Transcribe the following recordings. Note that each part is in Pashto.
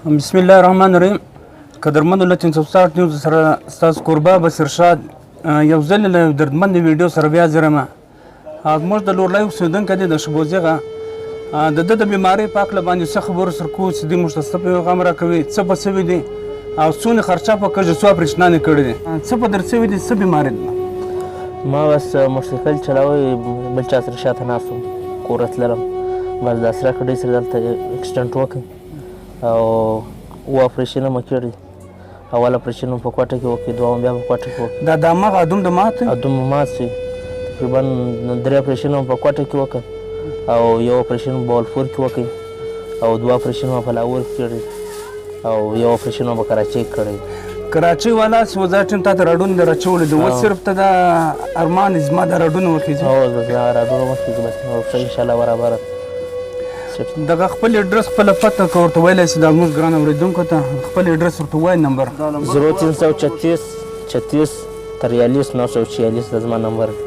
بسم الله الرحمن الرحیم. قدرمنو له 360 نیوز سره ستاسو کوربه بصیر شاد یو ځل له دردمندې ویډیو سره بیا حاضر یم. زموږ د لورلۍ اوسېدونکی دی د شبوزیغه، د ده د بیمارۍ په هکله باندې څه خبرو سره کوو چې دوی موږ ته څه پیغام راکوي، څه به سوي دي او څونه خرچه په کږه څو اپرېشنانې کړي دي، څه په در سوي دي، څه بیمارۍ ده؟ ما بس موټرسایکل چلاوی بل چا سره شاته ناست وم، کور تللم، بس د اسرا کډۍ سره دلته اکسیډنټ وکړ او اووه اپرېشنه مې کړي. اول اپرېشن مې په کوټه کې وکړ، دوهم بیا په کوټه کې وکړ. دا دماغ دومره مات دی؟ دومره مات شي. تقریبا 3 اپرېشنه مې په کوټه کې وکړ او یو اپرېشن مې په بالفور کې وکړ او 2 اپرېشنه مې په لاهور کې کړي او یو اپرېشن مې په کراچۍ کې کړی. کراچۍ والا سوزا ټیم تا ته راډون در اچولی دی، اوس صرف ته دا ارمان زما دا راډونه وخېږي؟ هو دا راډونه وخېږي، بس نور انشاءالله برابره. دغه خپل اډرس خپله پته که ورته ویلی شي دا زموږ ګران اورېدونکو ته خپل اډرس ورته ووایي. نمبر 0336 36 43 946 د زما نمبر دی.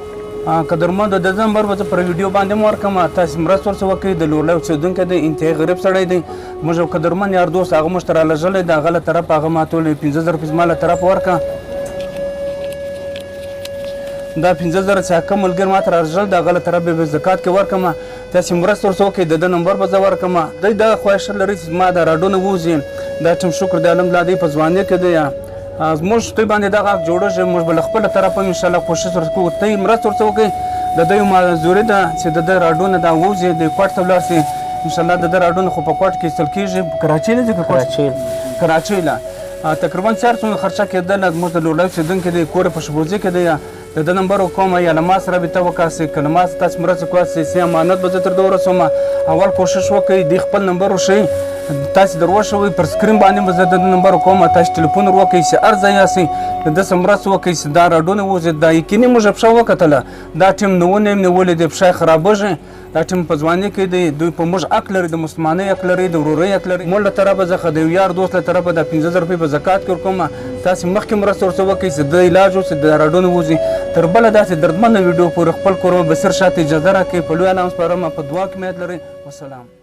قدرمندو د ده نمبر به زه پر ویډیو باندې هم ورکړم، تاسې مرسته ورسره وکړئ. د لورلۍ اوسېدونکی دی، انتهایي غریب سړی دی. موږ یو قدرمند یار دوست هغه موږ ته رالېږلی دی، هغه له طرفه هغه ما ته ویلي 15,000 روپۍ زما له طرفه ورکړه. دا 15,000 چې حکم ملګري ما ته رالېږل د هغه له طرفه به زکات کې ورکړم. تاسې مرسته ورسره وکړئ، د ده نمبر به زه ورکړم. دی دغه خواهش لري چې زما دا راډونه ووځي. دا ټیم شکر دی الحمدلله دی په ځوانۍ کې دی. زموږ دوی باندې دغه حق جوړېږي، موږ به له خپله طرفه هم انشاءالله کوشش ورته کوو. ته یې مرسته ورسره وکړئ. د ده یو معذوري ده چې د ده راډونه دا ووځي، د کوټ ته ولاړ شي. انشاءالله د ده راډونه خو په کوټ کې ایستل کېږي. کراچۍ نه ځي که کراچۍ له تقریبا 400 خرچه کېدله. زموږ د لورلۍ اوسېدونکی دی، کور یې په شبوزي کې دی. د ده نمبر وکوم یا له ما سره رابطه وکړئ، که له ما سره تاسې مرسته کوئ سي امانت به زه تر ده ورسوم. اول کوشش وکړئ دوی خپل نمبر وښیي، تاسې در وښوئ پر سکرین باندې به زه د ده نمبر وکوم. تاسې ټلیفون ور وکړئ چې هر ځای یاستئ د ده سره مرسته وکړئ چې دا راډونه ووځي. دا یقیني موږ پښه وکتله، دا ټیم نوونه یې نیولې دی، پښه یې خرابېږي. دا ټیم په ځوانۍ کې دی، دوی په موږ حق لري، د مسلمانۍ حق لري، د ورورۍ حق لري. موږ له طرفه څخه د یو یار دوست له طرفه دا 15,000 روپۍ په زکات کې ورکوم. تاسې مخکې مرسته ورسره وکړئ چې د علاج وشي، د راډونه ووځي. تر بله داسې دردمنه ویډیو پورې خپل کوربه بصیر شاه ته اجازه راکړئ. په لوی الله سپارم، په دعا کې امید لرئ. والسلام.